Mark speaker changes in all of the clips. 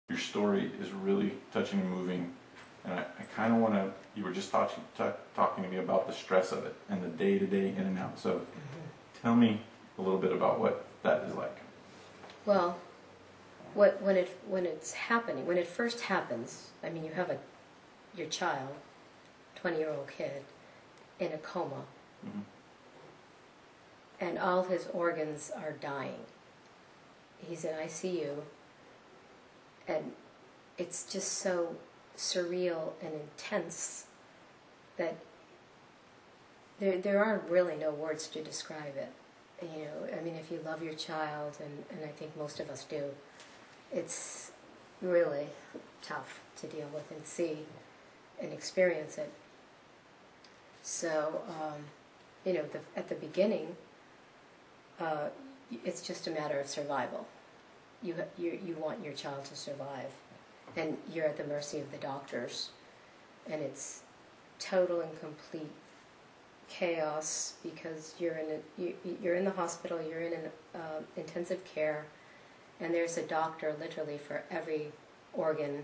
Speaker 1: Your story is really touching and moving, and I kind of want to, you were just talking to me about the stress of it and the day-to-day in and out, so tell me a little bit about what that is like.
Speaker 2: Well, when it's happening, when it first happens, I mean, you have your child, 20-year-old kid, in a coma, and all his organs are dying. He's in ICU, and it's just so surreal and intense that there are really no words to describe it. You know, I mean, if you love your child, and I think most of us do, it's really tough to deal with and see and experience it. So, you know, at the beginning, it's just a matter of survival. You want your child to survive, and you're at the mercy of the doctors, and it's total and complete chaos because you're in the hospital, you're in intensive care, and there's a doctor literally for every organ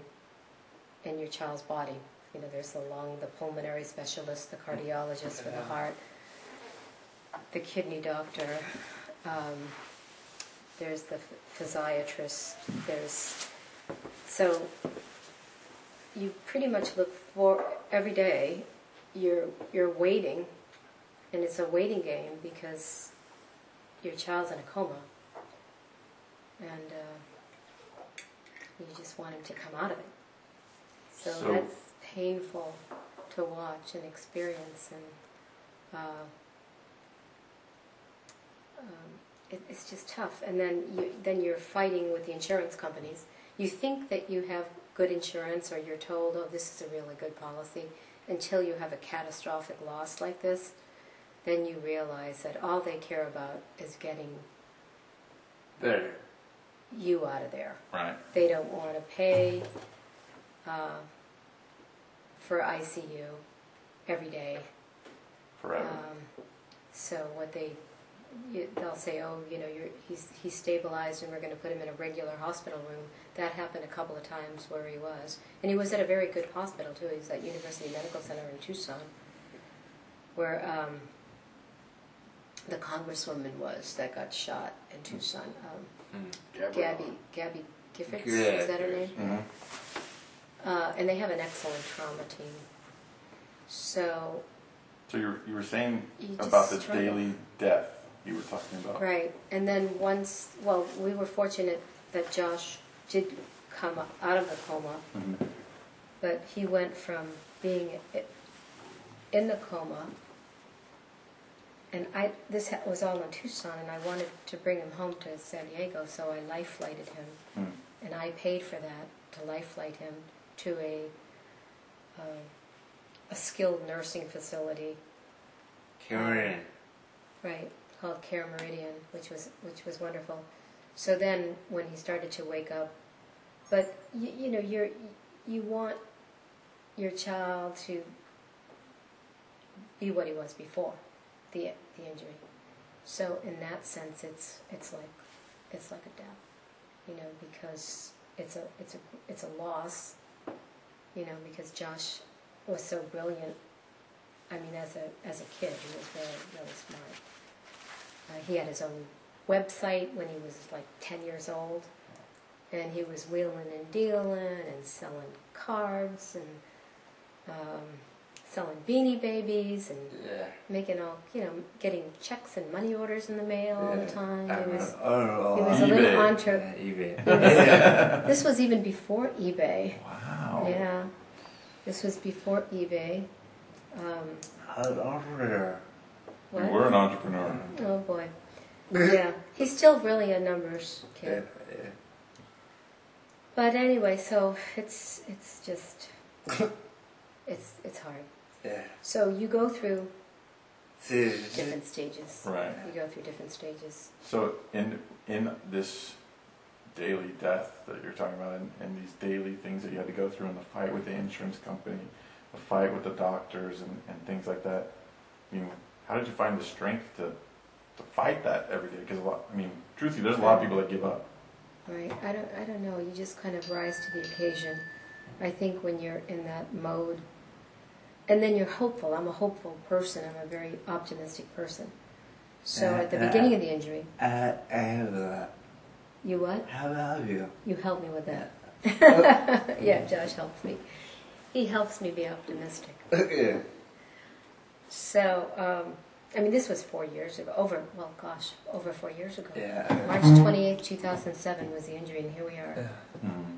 Speaker 2: in your child's body. You know, there's the lung, the pulmonary specialist, the cardiologist for the heart, the kidney doctor, there's the physiatrist, so you pretty much look for, every day you're waiting, and it's a waiting game because your child's in a coma, and you just want him to come out of it. So that's painful to watch and experience, and it's just tough. And then you're fighting with the insurance companies. You think that you have good insurance, or you're told, oh, this is a really good policy, until you have a catastrophic loss like this. Then you realize that all they care about is getting you out of there.
Speaker 1: Right.
Speaker 2: They don't want to pay for ICU every day.
Speaker 1: Forever.
Speaker 2: So what they'll say, oh, you know, he's stabilized, and we're going to put him in a regular hospital room. That happened a couple of times where he was, and he was at a very good hospital too. He was at University Medical Center in Tucson, where the congresswoman was that got shot in Tucson. Gabby Giffords, is that her name?
Speaker 1: Mm-hmm.
Speaker 2: And they have an excellent trauma team. So
Speaker 1: you were saying about the daily death you were talking about.
Speaker 2: Right. And then once, well, we were fortunate that Josh did come out of the coma, but he went from being in the coma, and this was all in Tucson, and I wanted to bring him home to San Diego, so I life flighted him, and I paid for that, to life flight him to a skilled nursing facility.
Speaker 3: Care
Speaker 2: Right, called Care Meridian, which was wonderful. So then, when he started to wake up, but you know, you want your child to be what he was before the injury. So in that sense, it's like a death, you know, because it's a loss, you know, because Josh was so brilliant. I mean, as a kid, he was really, really smart. He had his own website when he was like 10 years old, and he was wheeling and dealing and selling cards and selling Beanie Babies and making all, you know, getting checks and money orders in the mail all the time. He was a little entrepreneur.
Speaker 3: eBay.
Speaker 2: This was even before eBay.
Speaker 1: Wow.
Speaker 2: Yeah, this was before eBay.
Speaker 3: An entrepreneur.
Speaker 2: What?
Speaker 1: You were an entrepreneur.
Speaker 2: Oh boy. Yeah, he's still really a numbers kid.
Speaker 3: Yeah.
Speaker 2: But anyway, so it's just it's hard.
Speaker 3: Yeah.
Speaker 2: So you go through
Speaker 3: See,
Speaker 2: different stages.
Speaker 1: Right.
Speaker 2: You go through different stages.
Speaker 1: So in this daily death that you're talking about, and these daily things that you had to go through, and the fight with the insurance company, the fight with the doctors, and things like that, I mean, how did you find the strength to fight that every day? Because truthfully, there's a lot of people that give up.
Speaker 2: right? I don't know. You just kind of rise to the occasion. I think when you're in that mode, and then you're hopeful. I'm a hopeful person. I'm a very optimistic person. So at the beginning of the injury,
Speaker 3: I have that.
Speaker 2: you what?
Speaker 3: How about you?
Speaker 2: You help me with that. Yeah, Josh helps me. He helps me be optimistic.
Speaker 3: Yeah.
Speaker 2: So, I mean, this was 4 years ago. Over 4 years ago.
Speaker 3: Yeah.
Speaker 2: March 28th, 2007 was the injury, and here we are.
Speaker 1: Mhm.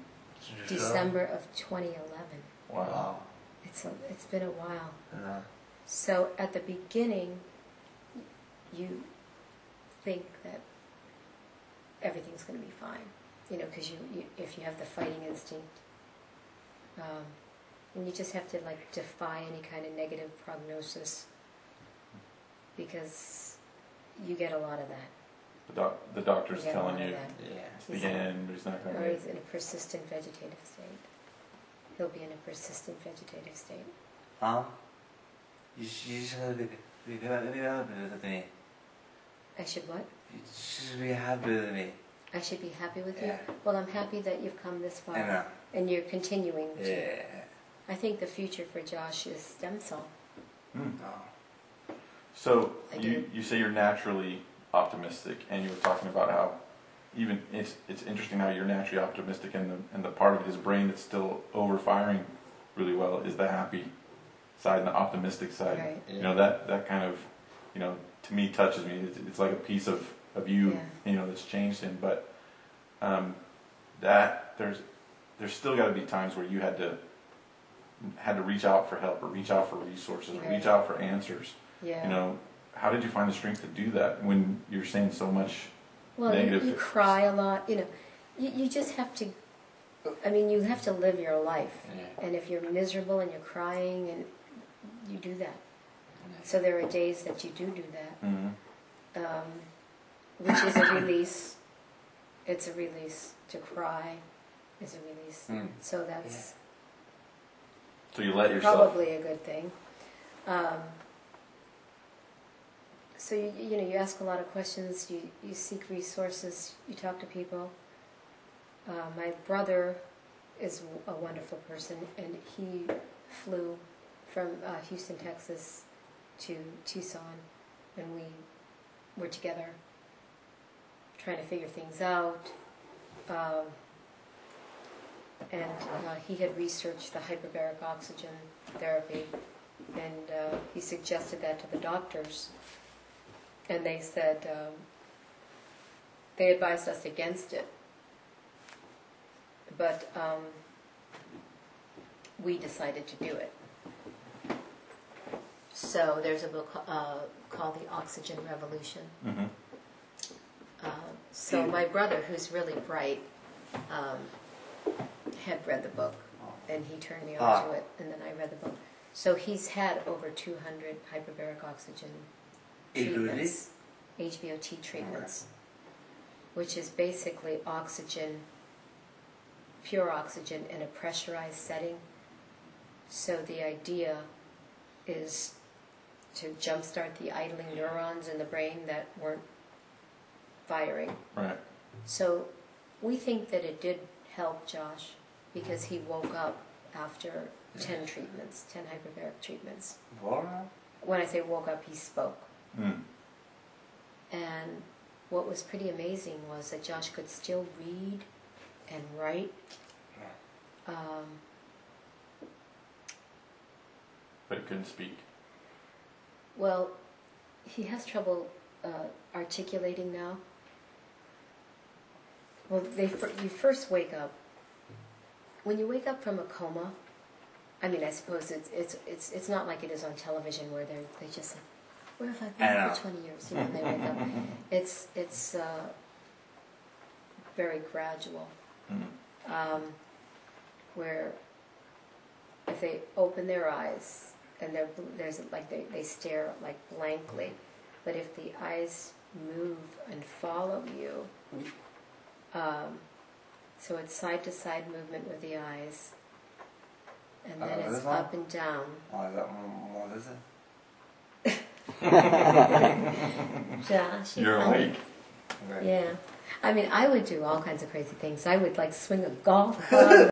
Speaker 2: December of 2011.
Speaker 1: Wow.
Speaker 2: It's been a while.
Speaker 3: Yeah.
Speaker 2: So at the beginning, you think that everything's going to be fine, you know, because you if you have the fighting instinct, and you just have to like defy any kind of negative prognosis, because you get a lot of that.
Speaker 1: The doctor's
Speaker 2: You get a
Speaker 1: telling
Speaker 2: lot of
Speaker 1: you
Speaker 2: that.
Speaker 3: Yeah.
Speaker 1: it's the end, but it's not going
Speaker 2: Or
Speaker 1: to
Speaker 2: he's in a persistent vegetative state. He'll be in a persistent vegetative state.
Speaker 3: You should be happy with me.
Speaker 2: I should what?
Speaker 3: You should be happy with me.
Speaker 2: I should be happy with you?
Speaker 3: Yeah.
Speaker 2: Well, I'm happy that you've come this far.
Speaker 3: I know.
Speaker 2: And you're continuing to.
Speaker 3: Yeah.
Speaker 2: I think the future for Josh is stem cell.
Speaker 3: Oh.
Speaker 1: So
Speaker 2: I
Speaker 1: you
Speaker 2: do.
Speaker 1: you say you're naturally optimistic, and you were talking about how even it's interesting how you're naturally optimistic, and the part of his brain that's still overfiring really well is the happy side and the optimistic side.
Speaker 2: Right.
Speaker 1: You know, that kind of, you know, to me touches me. It's like a piece of you,
Speaker 2: Yeah.
Speaker 1: you know, that's changed him. But that there's still got to be times where you had to reach out for help, or reach out for resources, or
Speaker 2: Right.
Speaker 1: reach out for answers.
Speaker 2: Yeah.
Speaker 1: You know, how did you find the strength to do that when you're saying so much
Speaker 2: well,
Speaker 1: negative?
Speaker 2: you cry a lot. You know, you just have to. I mean, you have to live your life.
Speaker 3: Yeah.
Speaker 2: And if you're miserable and you're crying, and you do that. So there are days that you do that,
Speaker 1: Mhm.
Speaker 2: which is a release. It's a release to cry. It's a release.
Speaker 3: Mm.
Speaker 2: So that's
Speaker 1: So you let yourself.
Speaker 2: probably a good thing. So you know, you ask a lot of questions. You seek resources. You talk to people. My brother is a wonderful person, and he flew from Houston, Texas, to Tucson, and we were together trying to figure things out. And he had researched the hyperbaric oxygen therapy, and he suggested that to the doctors, and they said they advised us against it. But we decided to do it. So there's a book called The Oxygen Revolution.
Speaker 1: Mhm.
Speaker 2: So my brother, who's really bright, had read the book, and he turned me on to it, and then I read the book. So he's had over 200 hyperbaric oxygen treatments, HBOT treatments, which is basically oxygen, pure oxygen in a pressurized setting. So the idea is to jumpstart the idling neurons in the brain that weren't firing.
Speaker 1: Right.
Speaker 2: So we think that it did help Josh, because he woke up after 10 treatments, 10 hyperbaric treatments.
Speaker 3: What?
Speaker 2: When I say woke up, he spoke.
Speaker 1: Mm.
Speaker 2: And what was pretty amazing was that Josh could still read and write.
Speaker 1: But he couldn't speak.
Speaker 2: Well, he has trouble articulating now. Well, you first wake up. When you wake up from a coma, I mean, I suppose it's not like it is on television where they just like, where have I been for 20 years? You know, they wake up. It's very gradual.
Speaker 1: Mm.
Speaker 2: Where if they open their eyes and there's like they stare like blankly, but if the eyes move and follow you, so it's side to side movement with the eyes, and then it's
Speaker 3: this one?
Speaker 2: up and down.
Speaker 3: What is it?
Speaker 2: Josh,
Speaker 1: You're
Speaker 2: funny.
Speaker 1: awake.
Speaker 3: Okay.
Speaker 2: Yeah. I mean, I would do all kinds of crazy things. I would like swing a golf club.